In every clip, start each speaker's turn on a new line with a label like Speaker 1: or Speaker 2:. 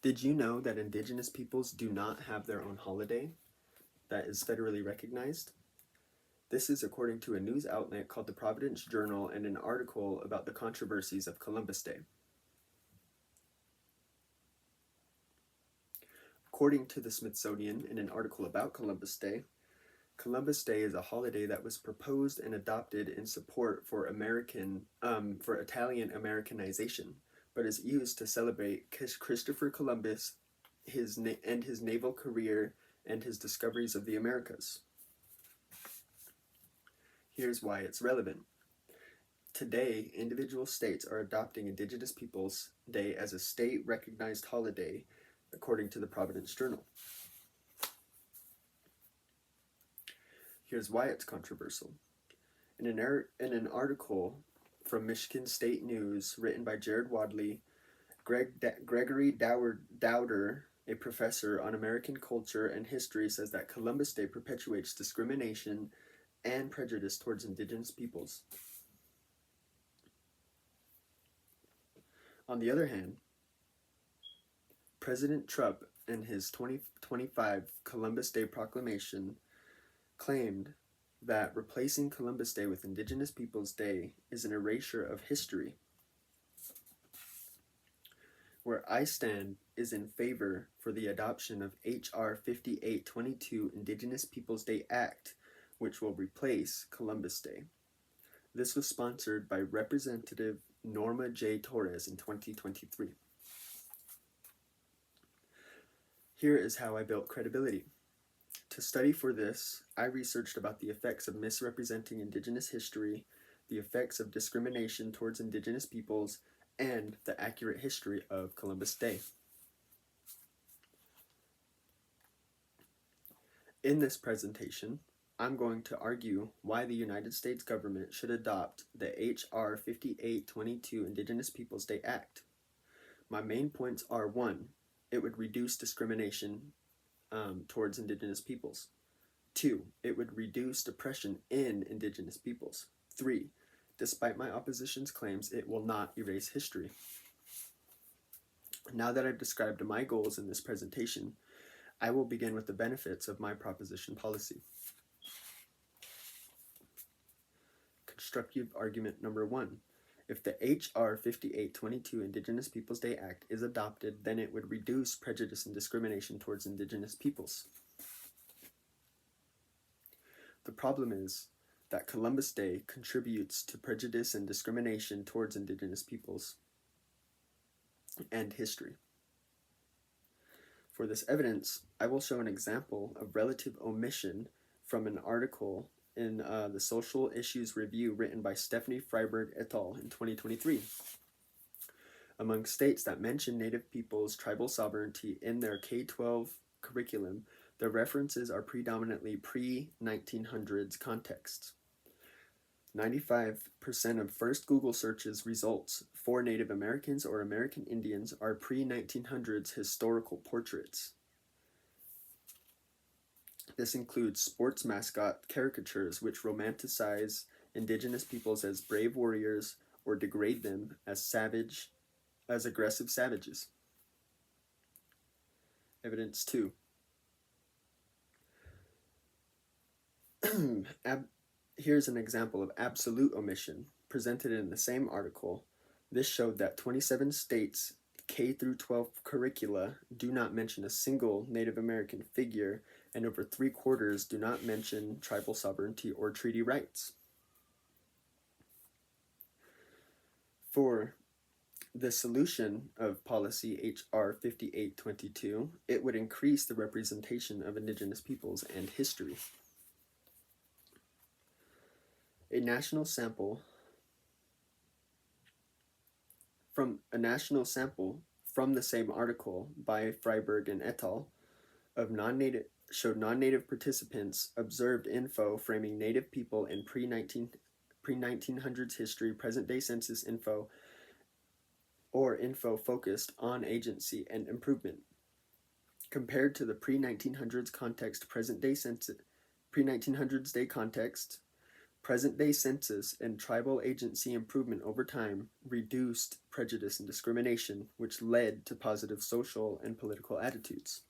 Speaker 1: Did you know that indigenous peoples do not have their own holiday that is federally recognized? This is according to a news outlet called the Providence Journal and an article about the controversies of Columbus Day. According to the Smithsonian, in an article about Columbus Day is a holiday that was proposed and adopted in support for Italian Americanization, but is used to celebrate Christopher Columbus, his naval career, and his discoveries of the Americas. Here's why it's relevant. Today, individual states are adopting Indigenous Peoples Day as a state-recognized holiday, according to the Providence Journal. Here's why it's controversial. In an article from Michigan State News written by Jared Wadley, Gregory Dowder, a professor on American culture and history, says that Columbus Day perpetuates discrimination and prejudice towards indigenous peoples. On the other hand, President Trump, in his 2025 Columbus Day proclamation, claimed that replacing Columbus Day with Indigenous Peoples Day is an erasure of history. Where I stand is in favor for the adoption of H.R. 5822 Indigenous Peoples Day Act, which will replace Columbus Day. This was sponsored by Representative Norma J. Torres in 2023. Here is how I built credibility. To study for this, I researched about the effects of misrepresenting Indigenous history, the effects of discrimination towards Indigenous peoples, and the accurate history of Columbus Day. In this presentation, I'm going to argue why the United States government should adopt the H.R. 5822 Indigenous Peoples Day Act. My main points are: 1, it would reduce discrimination towards Indigenous peoples. 2, it would reduce depression in Indigenous peoples. 3, despite my opposition's claims, it will not erase history. Now that I've described my goals in this presentation, I will begin with the benefits of my proposition policy. Constructive argument number 1. If the H.R. 5822 Indigenous Peoples Day Act is adopted, then it would reduce prejudice and discrimination towards Indigenous peoples. The problem is that Columbus Day contributes to prejudice and discrimination towards Indigenous peoples and history. For this evidence, I will show an example of relative omission from an article in the Social Issues Review written by Stephanie Freiberg et al. In 2023. Among states that mention Native peoples' tribal sovereignty in their K-12 curriculum, the references are predominantly pre-1900s contexts. 95% of first Google searches results for Native Americans or American Indians are pre-1900s historical portraits. This includes sports mascot caricatures which romanticize Indigenous peoples as brave warriors or degrade them as aggressive savages. Evidence 2. Here's an example of absolute omission presented in the same article. This showed that 27 states' K-12 curricula do not mention a single Native American figure, and over 3/4 do not mention tribal sovereignty or treaty rights. For the solution of policy H.R. 5822, it would increase the representation of Indigenous peoples and history. A national sample from the same article by Freiberg and et al. Showed non-Native participants observed info framing Native people in pre-1900s history, present-day census info, or info focused on agency and improvement. Compared to the pre-1900s context, pre-1900s day context, Present-day census and tribal agency improvement over time reduced prejudice and discrimination, which led to positive social and political attitudes.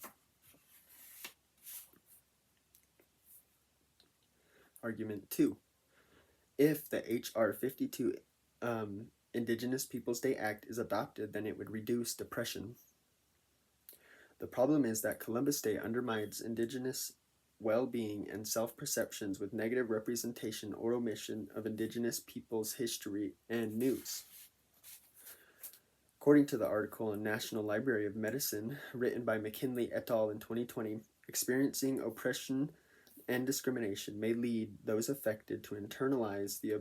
Speaker 1: Argument 2. If the H.R. 52 Indigenous Peoples Day Act is adopted, then it would reduce depression. The problem is that Columbus Day undermines Indigenous well-being and self-perceptions with negative representation or omission of Indigenous peoples' history and news. According to the article in National Library of Medicine, written by McKinley et al. In 2020, experiencing oppression and discrimination may lead those affected to internalize the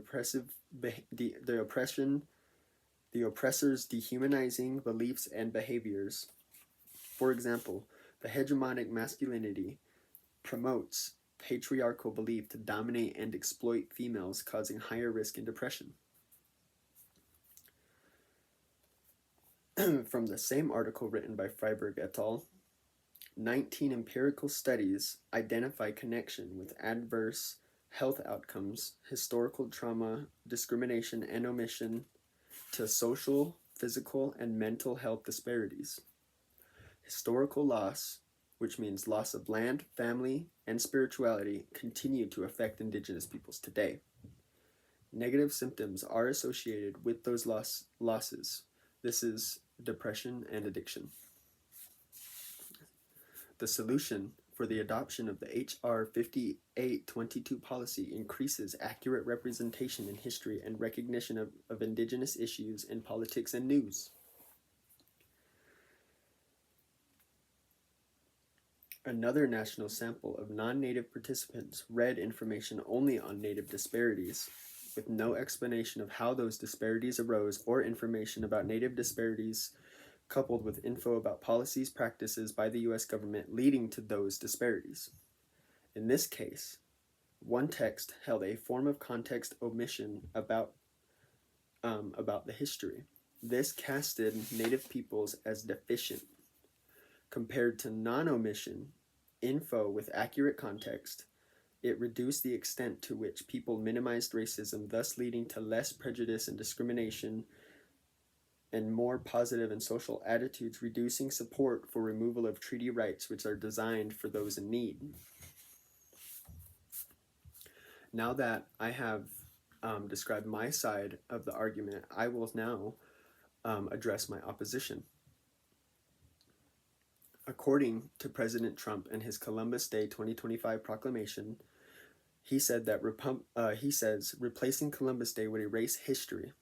Speaker 1: oppressor's dehumanizing beliefs and behaviors. For example, the hegemonic masculinity promotes patriarchal belief to dominate and exploit females, causing higher risk in depression. From the same article written by Freiberg et al., 19 empirical studies identify connection with adverse health outcomes, historical trauma, discrimination, and omission to social, physical, and mental health disparities. Historical loss, which means loss of land, family, and spirituality, continue to affect Indigenous peoples today. Negative symptoms are associated with those losses. This is depression and addiction. The solution for the adoption of the H.R. 5822 policy increases accurate representation in history and recognition of Indigenous issues in politics and news. Another national sample of non-Native participants read information only on Native disparities, with no explanation of how those disparities arose or information about Native disparities coupled with info about policies, practices by the U.S. government leading to those disparities. In this case, one text held a form of context omission about the history. This casted Native peoples as deficient. Compared to non-omission info with accurate context, it reduced the extent to which people minimized racism, thus leading to less prejudice and discrimination and more positive and social attitudes, reducing support for removal of treaty rights which are designed for those in need. Now that I have described my side of the argument, I will now address my opposition. According to President Trump and his Columbus Day 2025 proclamation, he said that replacing Columbus Day would erase history.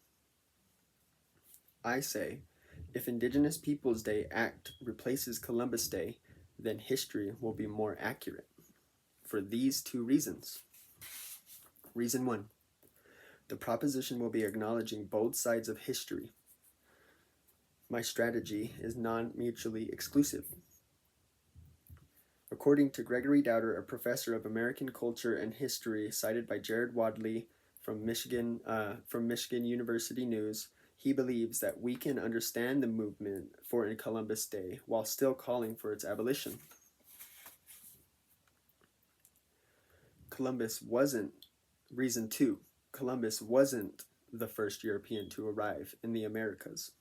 Speaker 1: I say, if Indigenous Peoples Day Act replaces Columbus Day, then history will be more accurate. For these two reasons. Reason 1, the proposition will be acknowledging both sides of history. My strategy is non-mutually exclusive. According to Gregory Dowder, a professor of American culture and history cited by Jared Wadley from Michigan University News, he believes that we can understand the movement for Columbus Day while still calling for its abolition. Reason 2, Columbus wasn't the first European to arrive in the Americas.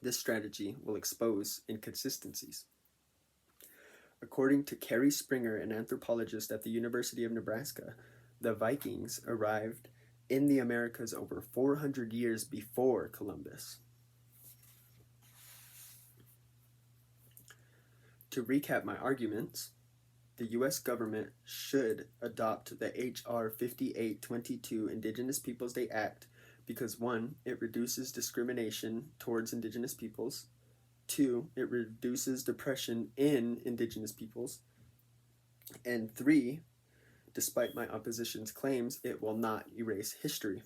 Speaker 1: This strategy will expose inconsistencies. According to Carrie Springer, an anthropologist at the University of Nebraska, the Vikings arrived in the Americas over 400 years before Columbus. To recap my arguments, the U.S. government should adopt the H.R. 5822 Indigenous Peoples Day Act because 1, it reduces discrimination towards Indigenous peoples, 2, it reduces depression in Indigenous peoples, and 3, despite my opposition's claims, it will not erase history.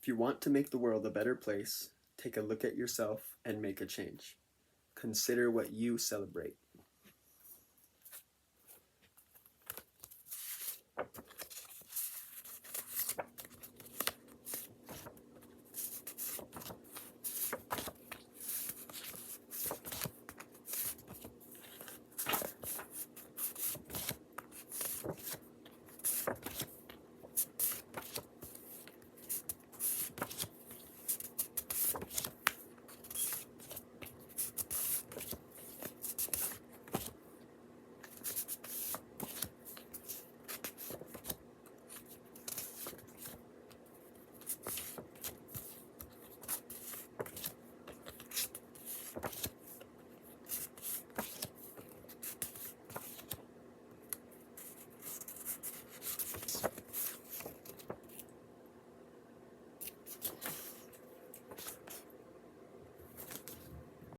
Speaker 1: If you want to make the world a better place, take a look at yourself and make a change. Consider what you celebrate.